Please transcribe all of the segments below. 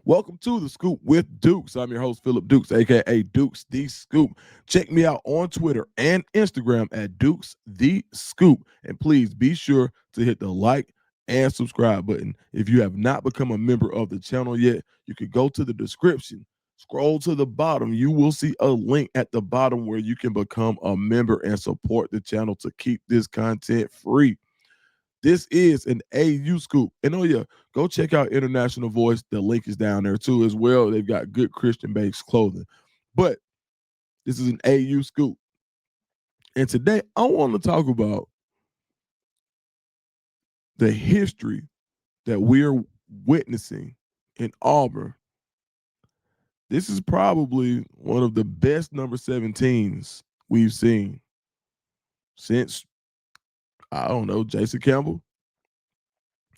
Welcome to the Scoop with Dukes. I'm your host, Philip Dukes, aka Dukes the Scoop. Check me out on Twitter and Instagram at Dukes the Scoop. And please be sure to hit the like and subscribe button. If you have not become a member of the channel yet, you can go to the description. Scroll to the bottom. You will see a link at the bottom where you can become a member and support the channel to keep this content free. This is an AU scoop. And oh, yeah, go check out International Voice. The link is down there too, as well. They've got good Christian based clothing. But this is an AU scoop. And today I want to talk about the history that we're witnessing in Auburn. This is probably one of the best number 17s we've seen since, I don't know, Jason Campbell.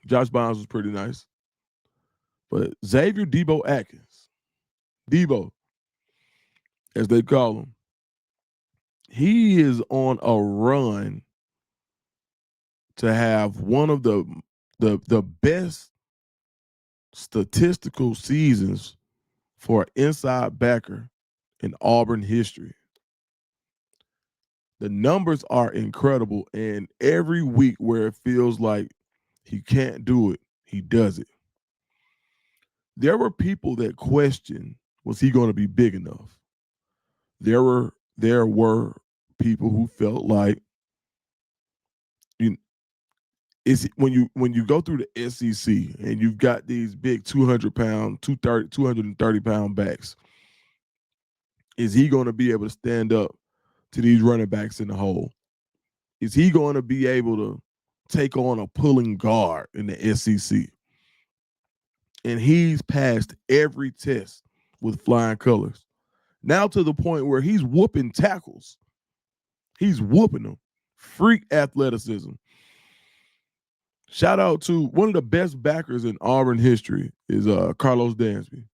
Josh Bonds was pretty nice. But Xavier Deebo Atkins, Deebo, as they call him, he is on a run to have one of the best statistical seasons for an inside backer in Auburn history. The numbers are incredible, and every week where it feels like he can't do it, he does it. There were people that questioned, was he going to be big enough? There were people who felt like, you is when you go through the SEC and you've got these big 200-pound, 230-pound backs, is he going to be able to stand up to these running backs in the hole? Is he going to be able to take on a pulling guard in the SEC? And he's passed every test with flying colors. Now to the point where he's whooping tackles. He's whooping them. Freak athleticism. Shout out to one of the best backers in Auburn history is Carlos Dansby.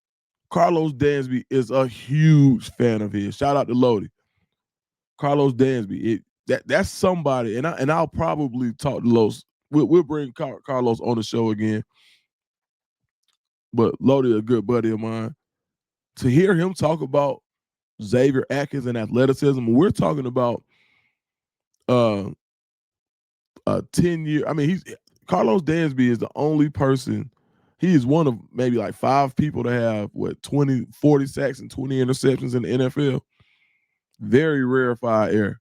Carlos Dansby is a huge fan of his. Shout out to Lodi. Carlos Dansby. That's somebody, and I'll probably talk to Los. We'll bring Carlos on the show again. But Lodi, a good buddy of mine. To hear him talk about Xavier Atkins and athleticism, we're talking about uh a 10-year. I mean, he's Carlos Dansby is the only person. He is one of maybe like 5 people to have 20, 40 sacks and 20 interceptions in the NFL. Very rarefied air.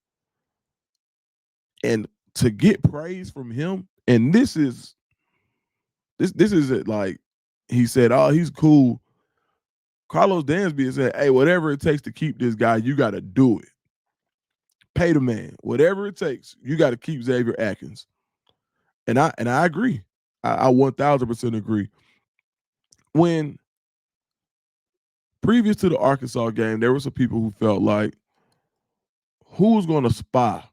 And to get praise from him, and this is it. Like he said, oh, he's cool. Carlos Dansby said, hey, whatever it takes to keep this guy, you got to do it. Pay the man. Whatever it takes, you got to keep Xavier Atkins. And I agree. I 1000% agree. When previous to the Arkansas game, there were some people who felt like, who's going to spy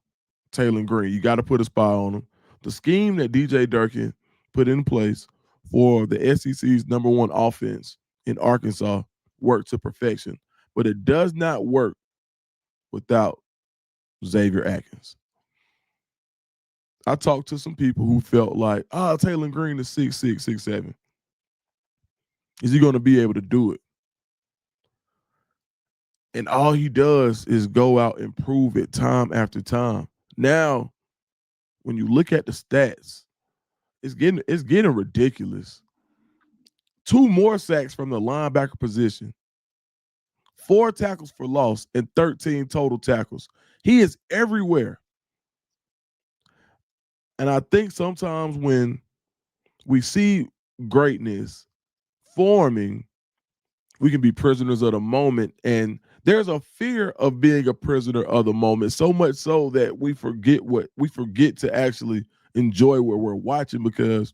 Taylor Green? You got to put a spy on him. The scheme that DJ Durkin put in place for the SEC's number 1 offense in Arkansas worked to perfection, but it does not work without Xavier Atkins. I talked to some people who felt like, Taylor Green is 6'6", 6'7". Is he going to be able to do it? And all he does is go out and prove it time after time. Now, when you look at the stats, it's getting ridiculous. 2 more sacks from the linebacker position, 4 tackles for loss, and 13 total tackles. He is everywhere. And I think sometimes when we see greatness forming, we can be prisoners of the moment. And there's a fear of being a prisoner of the moment, so much so that we forget to actually enjoy what we're watching, because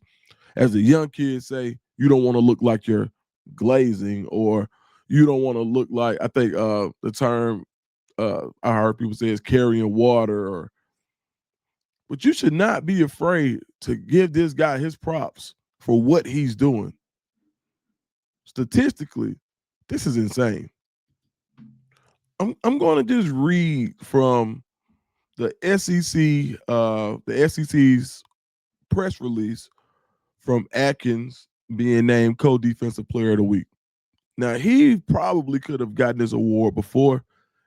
as the young kids say, you don't want to look like you're glazing, or you don't want to look like, I think the term I heard people say is carrying water, but you should not be afraid to give this guy his props for what he's doing. Statistically, this is insane. I'm going to just read from the SEC's press release from Atkins being named co-defensive player of the week. Now, he probably could have gotten this award before,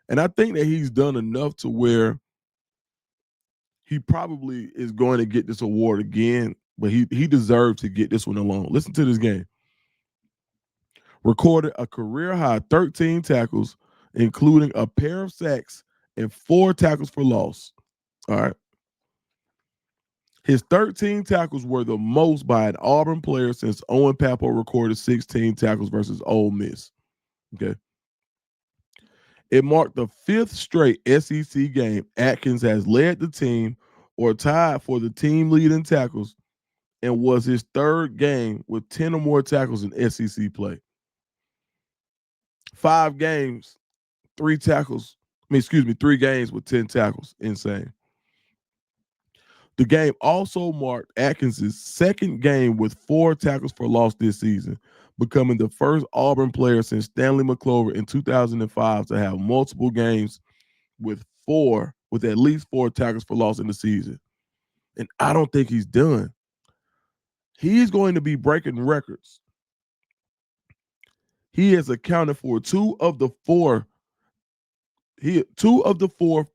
and I think that he's done enough to where he probably is going to get this award again, but he deserves to get this one alone. Listen to this game. Recorded a career high 13 tackles, including a pair of sacks and 4 tackles for loss. All right. His 13 tackles were the most by an Auburn player since Owen Pappoe recorded 16 tackles versus Ole Miss. Okay. It marked the 5th straight SEC game Atkins has led the team or tied for the team lead in tackles, and was his 3rd game with 10 or more tackles in SEC play. 5 games, 3 tackles. 3 games with 10 tackles. Insane. The game also marked Atkins' 2nd game with 4 tackles for loss this season, becoming the first Auburn player since Stanley McClover in 2005 to have multiple games with at least 4 tackles for loss in the season. And I don't think he's done. He's going to be breaking records. He has accounted for two of the four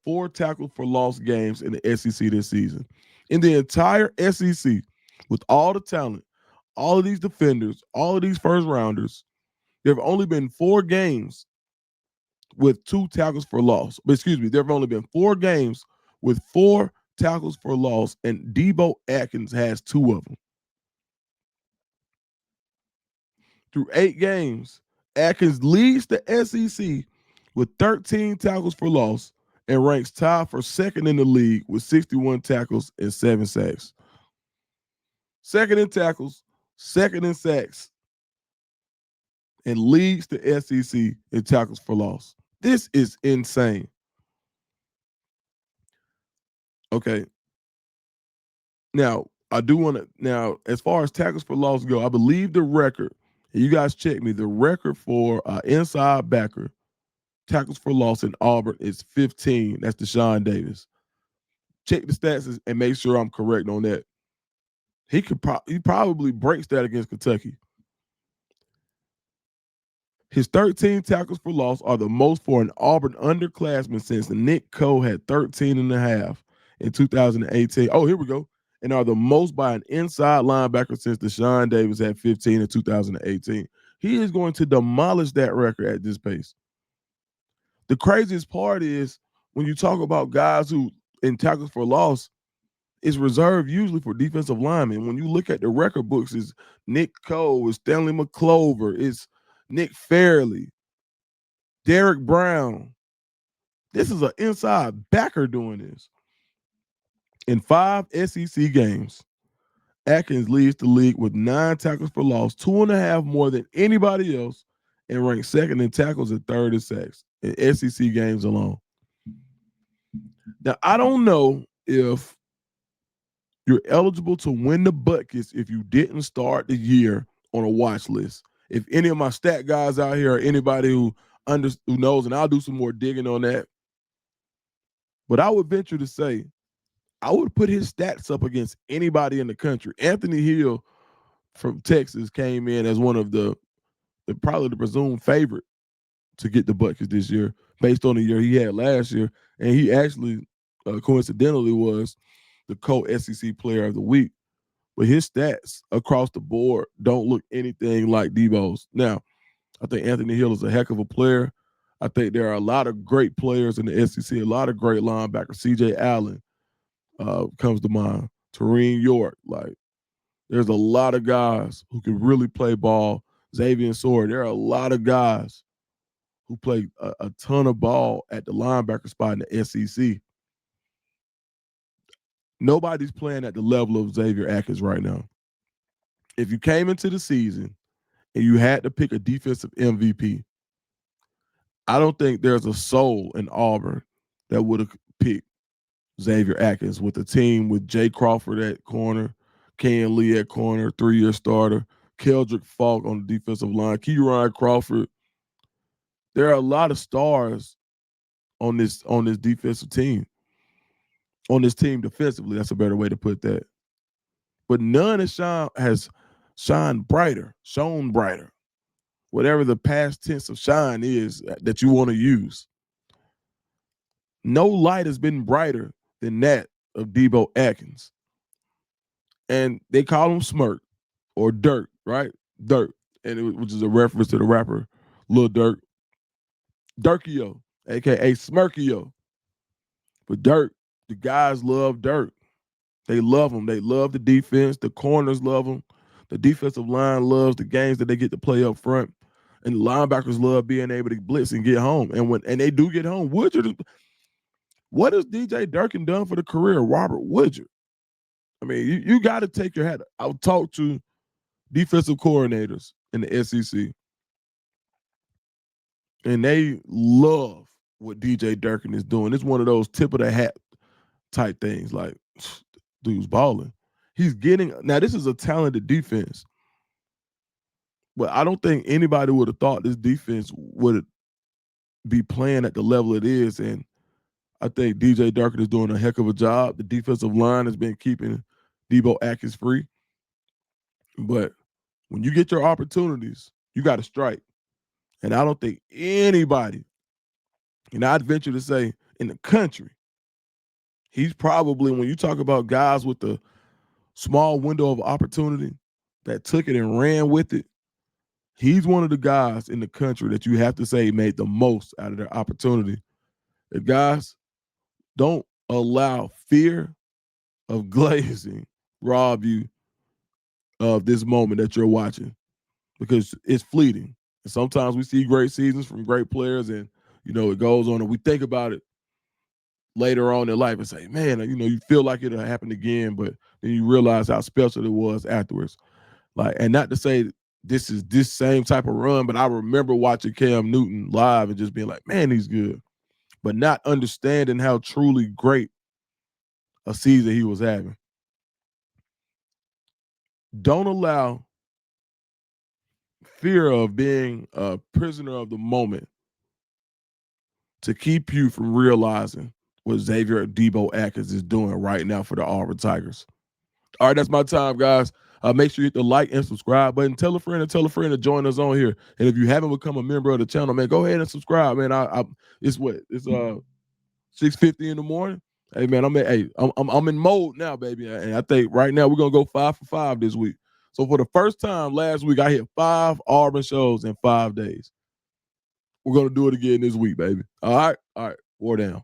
four tackles for loss games in the SEC this season. In the entire SEC, with all the talent, all of these defenders, all of these first rounders, there have only been 4 games with 2 tackles for loss. There have only been 4 games with 4 tackles for loss, and Deebo Atkins has 2 of them. Through 8 games, Atkins leads the SEC with 13 tackles for loss and ranks tied for 2nd in the league with 61 tackles and 7 sacks. 2nd in tackles, 2nd in sacks, and leads the SEC in tackles for loss. This is insane. Okay. Now, I do want to, as far as tackles for loss go, I believe the record, and you guys check me, the record for inside backer tackles for loss in Auburn is 15. That's Deshaun Davis. Check the stats and make sure I'm correct on that. He probably breaks that against Kentucky. His 13 tackles for loss are the most for an Auburn underclassman since Nick Coe had 13 and a half in 2018. Oh, here we go. And are the most by an inside linebacker since Deshaun Davis had 15 in 2018. He is going to demolish that record at this pace. The craziest part is when you talk about guys who in tackles for loss, it's reserved usually for defensive linemen. When you look at the record books, it's Nick Coe, it's Stanley McClover, it's Nick Fairley, Derek Brown. This is an inside backer doing this. In 5 SEC games, Atkins leads the league with 9 tackles for loss, 2.5 more than anybody else, and ranks 2nd in tackles and 3rd in sacks in SEC games alone. Now, I don't know if you're eligible to win the Butkus if you didn't start the year on a watch list. If any of my stat guys out here or anybody who knows, and I'll do some more digging on that, but I would venture to say I would put his stats up against anybody in the country. Anthony Hill from Texas came in as one of the probably the presumed favorite to get the Butkus this year based on the year he had last year. And he actually coincidentally was the co-SEC player of the week. But his stats across the board don't look anything like Deebo's. Now, I think Anthony Hill is a heck of a player. I think there are a lot of great players in the SEC, a lot of great linebackers. C.J. Allen comes to mind. Tareen York. Like, there's a lot of guys who can really play ball. Xavier Sword. There are a lot of guys who play a ton of ball at the linebacker spot in the SEC. Nobody's playing at the level of Xavier Atkins right now. If you came into the season and you had to pick a defensive MVP, I don't think there's a soul in Auburn that would have picked Xavier Atkins with a team with Jay Crawford at corner, Ken Lee at corner, 3-year starter, Keldrick Falk on the defensive line, Keyron Crawford. There are a lot of stars on this defensive team. On this team defensively, that's a better way to put that. But none has shone brighter. whatever the past tense of shine is that you want to use. No light has been brighter than that of Deebo Atkins. And they call him Smirk or Dirt, right? Dirt, which is a reference to the rapper Lil Durk. Durkio, aka Smirkio. But Dirt, the guys love Dirt. They love him. They love the defense. The corners love him. The defensive line loves the games that they get to play up front. And the linebackers love being able to blitz and get home. And they do get home. Woodard, what has DJ Durkin done for the career of Robert Woodard? I mean, you got to take your hat. I'll talk to defensive coordinators in the SEC, and they love what DJ Durkin is doing. It's one of those tip of the hat type things. Like, dude's balling. He's getting now. This is a talented defense, but I don't think anybody would have thought this defense would be playing at the level it is. And I think DJ Durkin is doing a heck of a job. The defensive line has been keeping Deebo Atkins free. But when you get your opportunities, you got to strike. And I don't think anybody, and I'd venture to say in the country, he's probably, when you talk about guys with the small window of opportunity that took it and ran with it, he's one of the guys in the country that you have to say made the most out of their opportunity. And guys, don't allow fear of glazing rob you of this moment that you're watching, because it's fleeting. And sometimes we see great seasons from great players, and it goes on, and we think about it later on in life and say, man, you feel like it'll happen again, but then you realize how special it was afterwards. Like, and not to say this is this same type of run, but I remember watching Cam Newton live and just being like, man, he's good, but not understanding how truly great a season he was having. Don't allow fear of being a prisoner of the moment to keep you from realizing what Xavier Deebo Atkins is doing right now for the Auburn Tigers. All right, that's my time, guys. Make sure you hit the like and subscribe button. Tell a friend to join us on here. And if you haven't become a member of the channel, man, go ahead and subscribe, man. It's 6:50 in the morning. Hey, man, I'm in mode now, baby. And I think right now we're gonna go 5 for 5 this week. So for the first time last week, I hit 5 Auburn shows in 5 days. We're gonna do it again this week, baby. All right, war down.